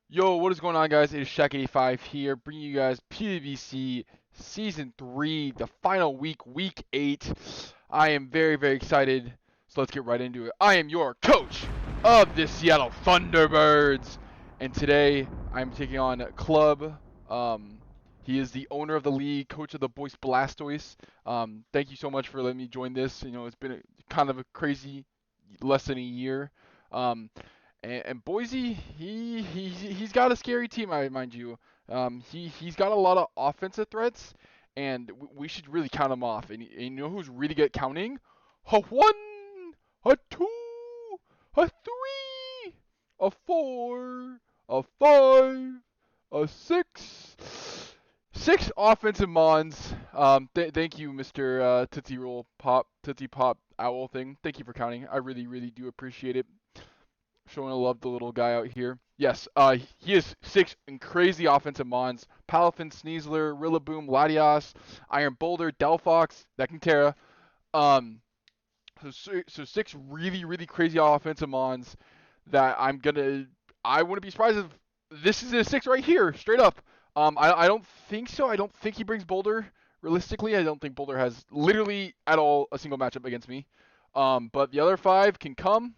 Yo, what is going on, guys? It is Schack85 here, bringing you guys PWBC Season 3, the final week, Week 8. I am very, very excited, so let's get right into it. I am your coach of the Seattle Thunderbirds, and today I'm taking on Club. Um, he is the owner of the league, coach of the Boys Blastoise. Thank you so much for letting me join this. It's been kind of a crazy less than a year. Um, and Boise, he's got a scary team, I mind you. He's got a lot of offensive threats, and we should really count him off. And you know who's really good at counting? A one, a two, a three, a four, a five, a six. Six offensive mons. Thank you, Mr. Tootsie Roll Pop, Tootsie Pop Owl thing. Thank you for counting. I really, really do appreciate it. Showing a love the little guy out here. Yes, he has six and crazy offensive mons. Palafin, Sneasler, Rillaboom, Latias, Iron Boulder, Delphox, Nekintera. Um, so six really, really crazy offensive mons that I wouldn't be surprised if this is a six right here, straight up. I don't think so. I don't think he brings Boulder. Realistically, I don't think Boulder has literally at all a single matchup against me. But the other five can come.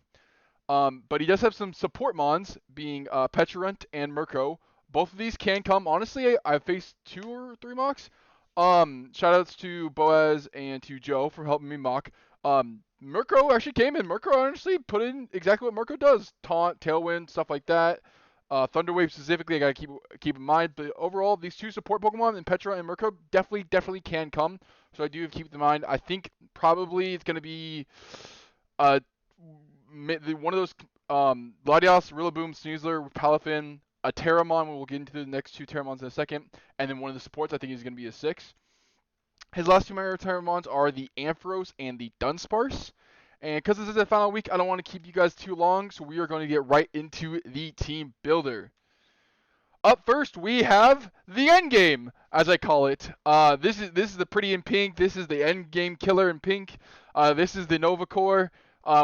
But he does have some support mons, being Petulant and Murkrow. Both of these can come. Honestly, I've faced 2 or 3 mocks. Shoutouts to Boaz and to Joe for helping me mock. Murkrow actually came in. Murkrow honestly put in exactly what Murkrow does. Taunt, Tailwind, stuff like that. Thunder Wave specifically, I gotta keep in mind. But overall, these 2 support Pokemon, and Petra and Murkrow, definitely can come. So I do have to keep in mind. I think probably it's gonna be uh one of those Latias, Rillaboom, Sneasler, Palafin, a Terramon. We'll get into the next 2 Terramons in a second, and then one of the supports I think is going to be a 6. His last 2 Mario Terramons are the Ampharos and the Dunsparce. And because this is the final week, I don't want to keep you guys too long, so we are going to get right into the team builder. Up first, we have the end game, as I call it. This is the pretty in pink. This is the end game killer in pink. This is the Nova Core.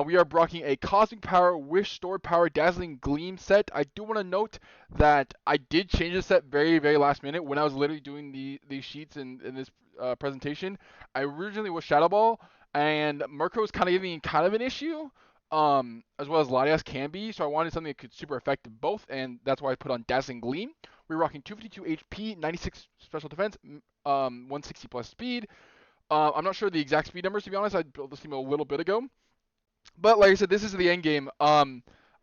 We are rocking a Cosmic Power, Wish, Stored Power, Dazzling Gleam set. I do want to note that I did change the set very, very last minute when I was literally doing these sheets in this presentation. I originally was Shadow Ball, and Murkrow was kind of giving me kind of an issue, as well as Latias can be, so I wanted something that could super effect both, and that's why I put on Dazzling Gleam. We're rocking 252 HP, 96 special defense, 160 plus speed. I'm not sure the exact speed numbers, to be honest. I built this team a little bit ago. But like I said, this is the end game.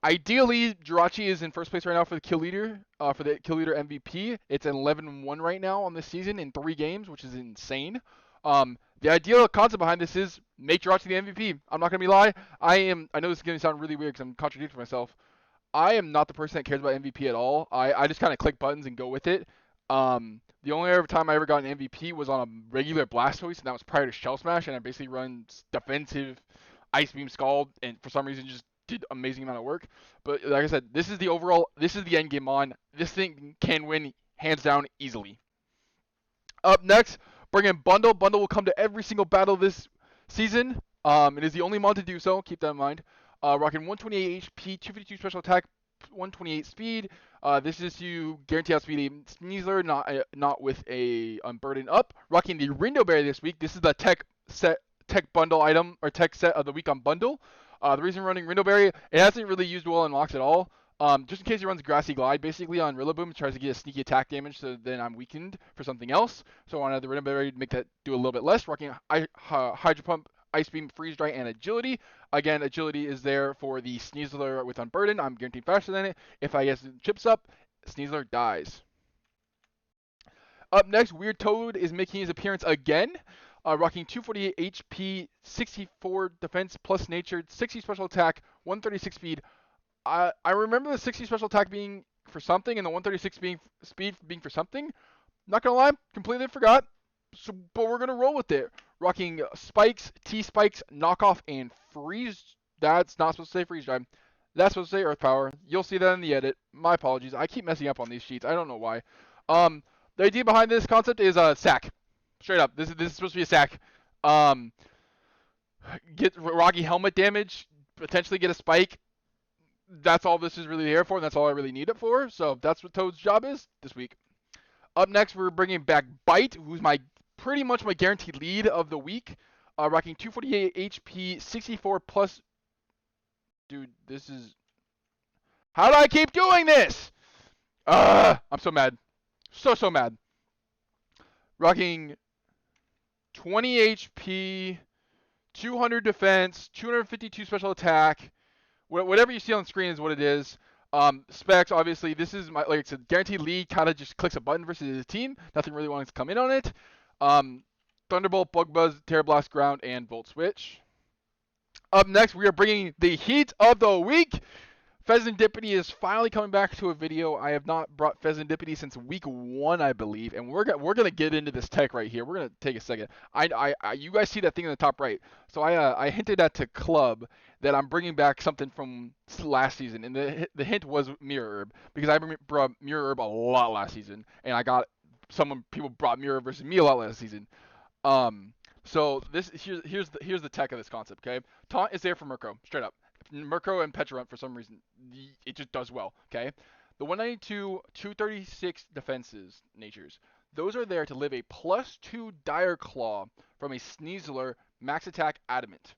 Ideally, Jirachi is in first place right now for the kill leader, MVP. It's an 11-1 right now on this season in 3 games, which is insane. The ideal concept behind this is make Jirachi the MVP. I'm not gonna be lie. I know this is gonna sound really weird because I'm contradicting myself. I am not the person that cares about MVP at all. I just kind of click buttons and go with it. The only other time I ever got an MVP was on a regular Blastoise, and that was prior to Shell Smash, and I basically run defensive Ice Beam Scald, and for some reason just did amazing amount of work. But like I said, this is the end game on. This thing can win hands down easily. Up next, bring in Bundle. Bundle will come to every single battle this season. It is the only mod to do so. Keep that in mind. Rocking 128 HP, 252 special attack, 128 speed. This is to guarantee outspeed a Sneasler, not with a Unburden up. Rocking the Rindo Berry this week. This is the tech bundle item or tech set of the week on Bundle. The reason running Rindo Berry, it hasn't really used well in mocks at all. Just in case he runs Grassy Glide, basically on Rillaboom, tries to get a sneaky attack damage, so then I'm weakened for something else. So I wanted the Rindo Berry to make that do a little bit less. Rocking Hydro Pump, Ice Beam, Freeze Dry, and Agility. Again, Agility is there for the Sneasler with Unburden. I'm guaranteed faster than it. If I get chips up, Sneasler dies. Up next, Weird Toad is making his appearance again. Rocking 248 HP, 64 defense plus nature, 60 special attack, 136 speed. I remember the 60 special attack being for something and the 136 speed being for something. Not gonna lie, completely forgot. So, but we're gonna roll with it. Rocking spikes, T-spikes, knockoff, and freeze. That's not supposed to say freeze drive. That's supposed to say earth power. You'll see that in the edit. My apologies. I keep messing up on these sheets. I don't know why. The idea behind this concept is a sack. Straight up. This is supposed to be a sack. Get Rocky helmet damage. Potentially get a spike. that's all this is really here for, and that's all I really need it for. So that's what Toad's job is this week. Up next, we're bringing back Bite, who's pretty much my guaranteed lead of the week. Rocking 248 HP, 64 plus. Dude, this is. How do I keep doing this? I'm so mad. So mad. Rocking 20 HP, 200 defense, 252 special attack. Whatever you see on screen is what it is. Specs, obviously, this is my, like I said, guaranteed lead. Kind of just clicks a button versus the team. Nothing really wanting to come in on it. Thunderbolt, Bug Buzz, Terror Blast, Ground, and Volt Switch. Up next, we are bringing the heat of the week. Pheasantipity is finally coming back to a video. I have not brought Pheasantipity since week 1, I believe, and we're gonna get into this tech right here. We're gonna take a second. You guys see that thing in the top right? So I hinted at to Club that I'm bringing back something from last season, and the hint was Mirror Herb because I brought Mirror Herb a lot last season, and I got people brought Mirror Herb versus me a lot last season. So here's the tech of this concept. Okay, Taunt is there for Murkrow, straight up. Murkrow and Petrarunt, for some reason, it just does well, okay? The 192, 236 defenses, natures, those are there to live a +2 Dire Claw from a Sneasler max attack adamant.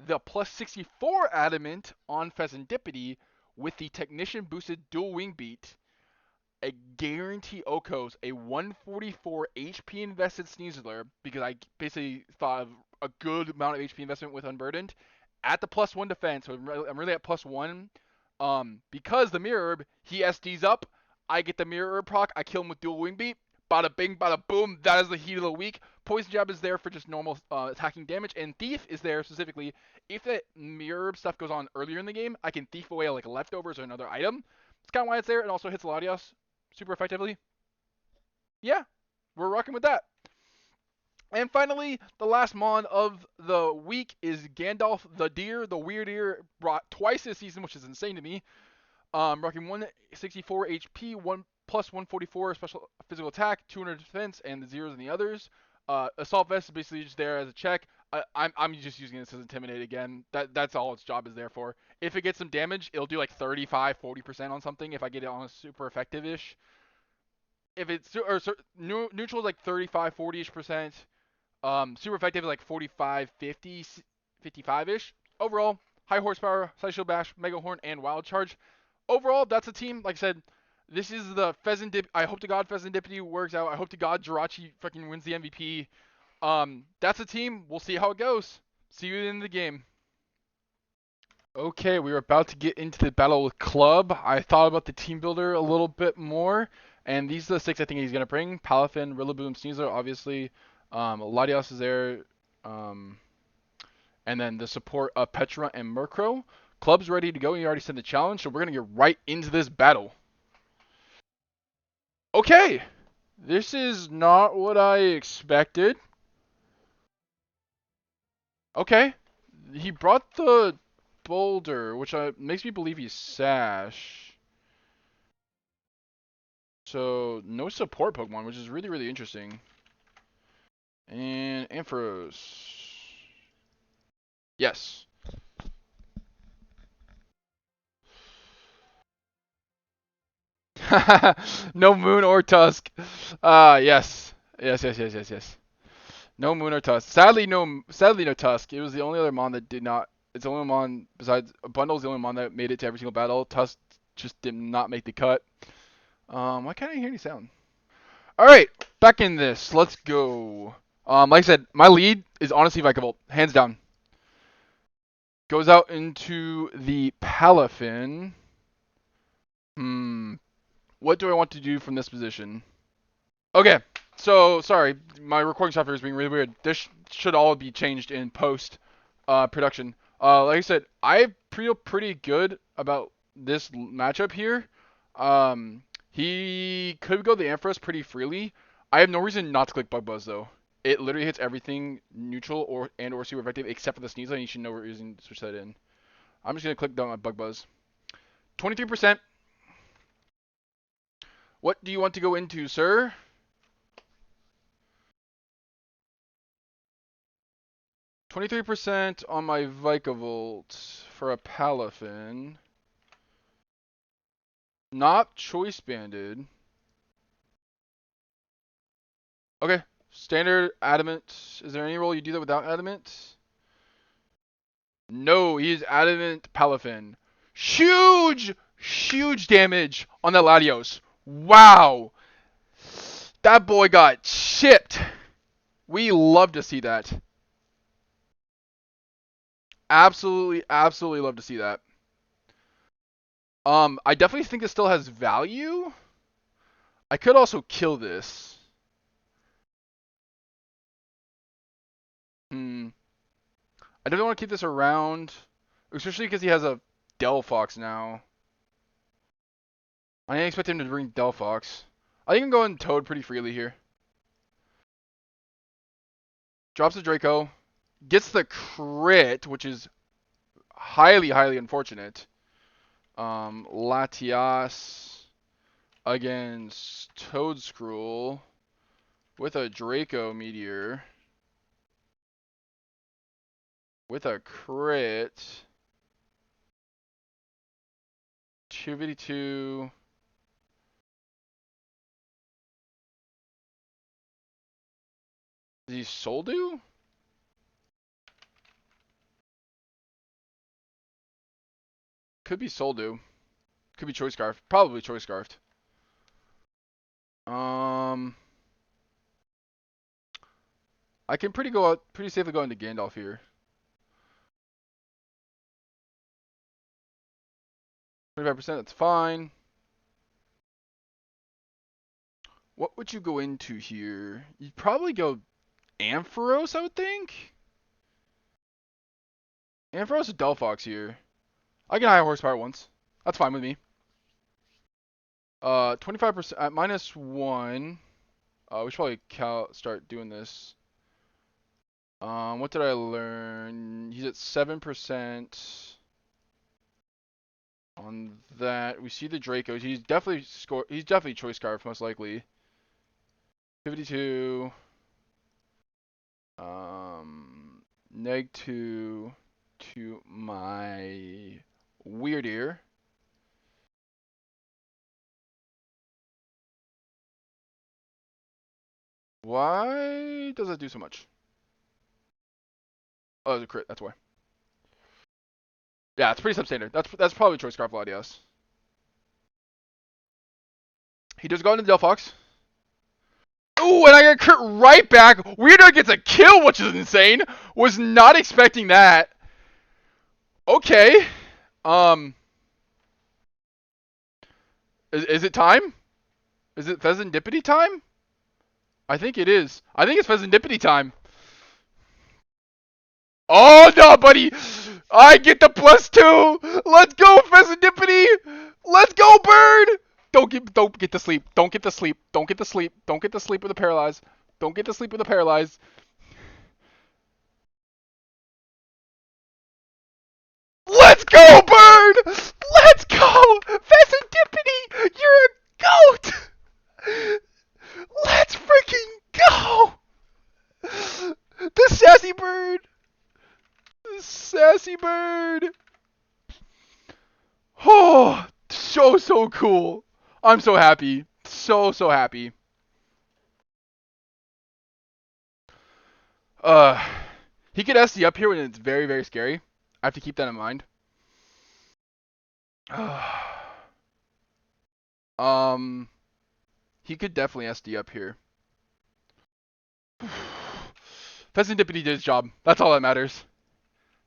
The +64 adamant on Pheasantipity with the Technician boosted dual wing beat, a guarantee Okos a 144 HP invested Sneasler, because I basically thought of a good amount of HP investment with Unburdened, at the +1 defense, so I'm really at +1. Because the Mirror Herb, he SDs up, I get the Mirror Herb proc, I kill him with dual wing beat, bada bing, bada boom, that is the heat of the week. Poison Jab is there for just normal attacking damage, and Thief is there specifically, if that Mirror Herb stuff goes on earlier in the game, I can Thief away like leftovers or another item. That's kind of why it's there. It also hits Latios super effectively. Yeah, we're rocking with that. And finally, the last mon of the week is Gandalf the Deer, the Weird Ear, brought twice this season, which is insane to me. Rocking 164 HP, 144 special physical attack, 200 defense, and the zeros in the others. Assault Vest is basically just there as a check. I'm just using this as Intimidate again. That's all its job is there for. If it gets some damage, it'll do like 35, 40% on something if I get it on a super effective-ish. If it's neutral is like 35, 40-ish%. Super effective is like 45, 50, 55-ish. Overall, high horsepower, Side Shield Bash, Mega Horn, and Wild Charge. Overall, that's a team. Like I said, this is the Pheasantipity. I hope to God Pheasantipity works out. I hope to God Jirachi fucking wins the MVP. That's a team. We'll see how it goes. See you in the game. Okay, we are about to get into the battle with Club. I thought about the team builder a little bit more, and these are the 6 I think he's going to bring. Palafin, Rillaboom, Sneasler, obviously. Latios is there. And then the support of Petra and Murkrow. Club's ready to go. He already sent the challenge, so we're going to get right into this battle. Okay, this is not what I expected. Okay, he brought the Boulder, which makes me believe he's Sash. So, no support Pokemon, which is really, really interesting. And Ampharos. Yes. No Moon or Tusk. Yes. Yes. No Moon or Tusk. Sadly no Tusk. It was the only other mon that did not. It's the only mon besides Bundle's the only mon that made it to every single battle. Tusk just did not make the cut. Why can't I hear any sound? All right, back in this. Let's go. Like I said, my lead is honestly Vikavolt, hands down. Goes out into the Palafin. What do I want to do from this position? Okay, so sorry, my recording software is being really weird. This should all be changed in post production. Like I said, I feel pretty good about this matchup here. He could go the Ampharos pretty freely. I have no reason not to click Bug Buzz though. It literally hits everything neutral or super effective except for the Sneasel, and you should know we're using to switch that in. I'm just gonna click down on Bug Buzz. 23%. What do you want to go into, sir? 23% on my Vikavolt for a Palafin. Not choice banded. Okay. Standard adamant. Is there any role you do that without adamant? No, he's adamant Palafin. Huge damage on that Latios. Wow. That boy got chipped. We love to see that. Absolutely love to see that. I definitely think it still has value. I could also kill this. I definitely want to keep this around, especially because he has a Delphox now. I didn't expect him to bring Delphox. I think I'm going Toad pretty freely here. Drops the Draco. Gets the crit, which is highly unfortunate. Latias against Toadscruel with a Draco Meteor. With a crit. 2v2. Is he Soldu? Could be Soldu. Could be Choice Scarf. Probably Choice Scarfed. I can pretty safely go into Gandalf here. 25%, that's fine. What would you go into here? You'd probably go Ampharos, I would think. Ampharos or Delphox here. I can high horsepower once. That's fine with me. 25% at -1. We should probably start doing this. What did I learn? He's at 7% on that. We see the Dracos. He's definitely Choice Scarf, most likely. 52. -2 to my Weird Ear. Why does it do so much? Oh, it's a crit, that's why. Yeah, it's pretty substandard. That's probably Choice Scarf Latias. He does go into Delphox. Ooh, and I get crit right back. Weirdo gets a kill, which is insane. Was not expecting that. Okay. Is it time? Is it Pheasantipity time? I think it is. I think it's Pheasantipity time. Oh no, buddy! I get the +2. Let's go, Pheasantipity. Let's go, bird. Don't get to sleep. Don't get to sleep. Don't get to sleep. Don't get to sleep with a paralyze. Don't get to sleep with a paralyze. Let's go, bird! Let's go! Pheasantipity! You're a goat! Let's freaking go! The sassy bird! The sassy bird! Oh, so cool. I'm so happy. So happy. He could SD up here when it's very scary. I have to keep that in mind. He could definitely SD up here. Pheasantipity did his job. That's all that matters.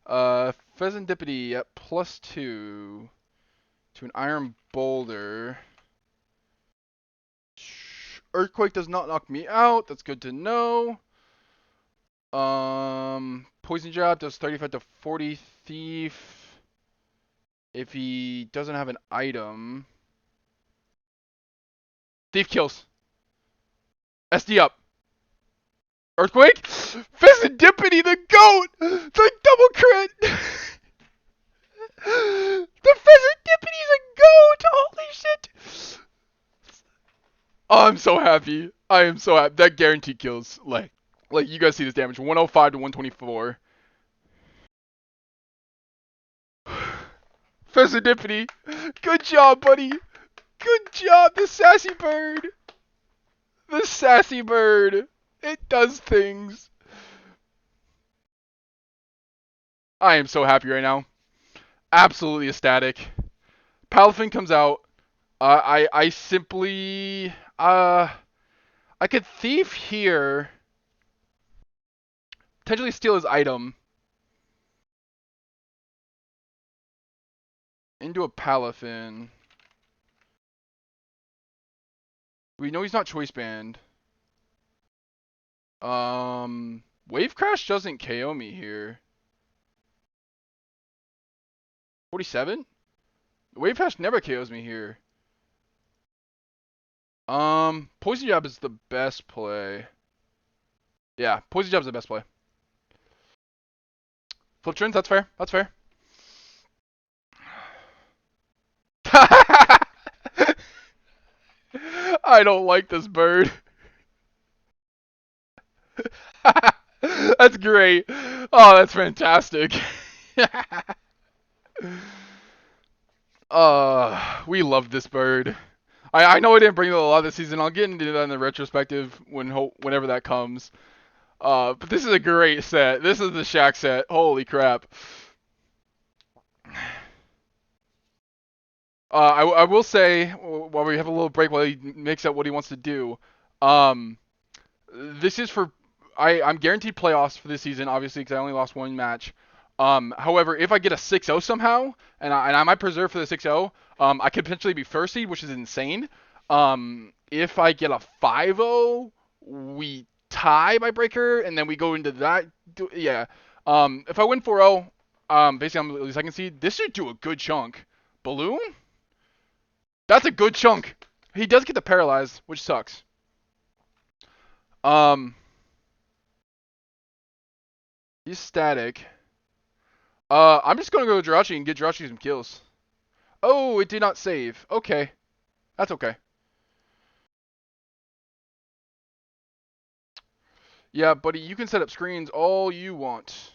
Pheasantipity at +2 to an Iron Boulder. Earthquake does not knock me out. That's good to know. Poison Jab does 35 to 40 Thief. If he doesn't have an item. Thief kills. SD up. Earthquake? Pheasantipity, the goat! The double crit! The Pheasantipity's a goat! Holy shit! Oh, I'm so happy. I am so happy. That guaranteed kills. Like you guys see this damage. 105 to 124. Pheasantipity. Good job, buddy. The sassy bird. The sassy bird. It does things. I am so happy right now. Absolutely ecstatic. Palafin comes out. I simply I could thief here. Potentially steal his item. Into a Palafin. We know he's not choice banned. Wave Crash doesn't KO me here. 47? Wave Crash never KOs me here. Poison Jab is the best play. Yeah, Poison Jab is the best play. Flip turns, that's fair. That's fair. I don't like this bird. That's great. Oh, that's fantastic. We love this bird. I know I didn't bring it a lot this season. I'll get into that in the retrospective whenever that comes. But this is a great set. This is the Schack set. Holy crap. I will say, while we have a little break while he makes out what he wants to do, this is for I'm guaranteed playoffs for this season, obviously, because I only lost one match. However, if I get a 6-0 somehow, and I might preserve for the 6-0, I could potentially be first seed, which is insane. If I get a 5-0, we tie by breaker, and then we go into that. Yeah. If I win 4-0, basically I'm the second seed. This should do a good chunk. Balloon? That's a good chunk. He does get the paralyzed, which sucks. He's static. I'm just gonna go to Jirachi and get Jirachi some kills. Oh, it did not save. Okay. That's okay. Yeah, buddy, you can set up screens all you want.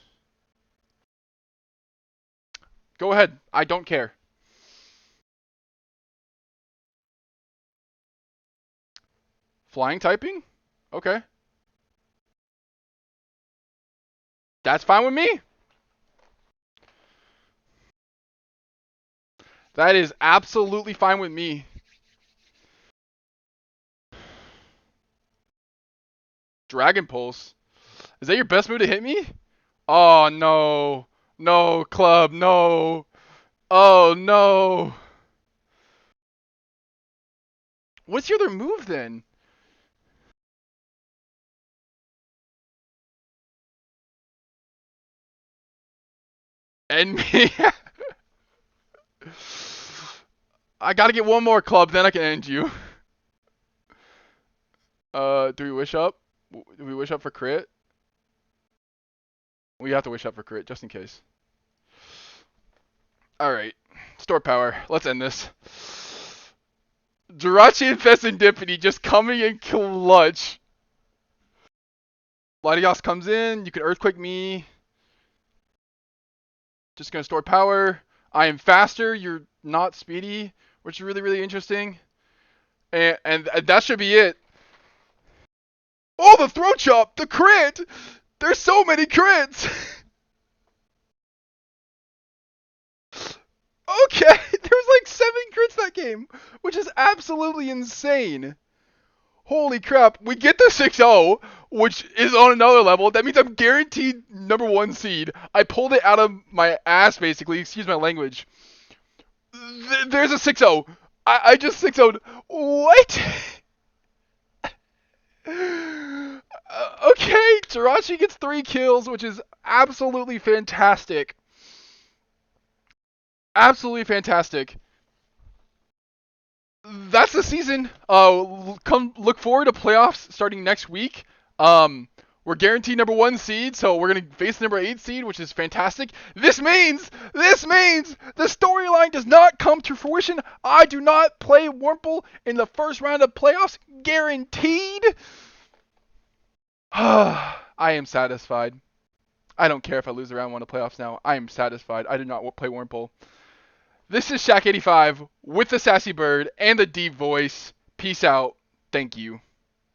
Go ahead. I don't care. Flying typing? Okay. That's fine with me. That is absolutely fine with me. Dragon Pulse. Is that your best move to hit me? Oh, no. No, club, no. Oh, no. What's your other move then? End me. I gotta get one more club, then I can end you. Do we wish up? Do we wish up for crit? We have to wish up for crit, just in case. Alright. Store power. Let's end this. Jirachi and Serendipity just coming in clutch. Latios comes in. You can Earthquake me. Just gonna store power. I am faster. You're not speedy, which is really, really interesting. And that should be it. Oh, the throat chop! The crit! There's so many crits! Okay, there's like 7 crits that game, which is absolutely insane. Holy crap, we get the 6-0, which is on another level. That means I'm guaranteed #1 seed. I pulled it out of my ass, basically. Excuse my language. There's a 6-0. I just 6-0'd. What? Okay, Jirachi gets 3 kills, which is absolutely fantastic. Absolutely fantastic. That's the season. Come look forward to playoffs starting next week. We're guaranteed #1 seed, so we're gonna face the #8 seed, which is fantastic. This means the storyline does not come to fruition. I do not play Wurmple in the first round of playoffs, guaranteed. I am satisfied. I don't care if I lose the round 1 of playoffs now. I am satisfied. I did not play Wurmple. This is Schack85 with the sassy bird and the deep voice. Peace out. Thank you.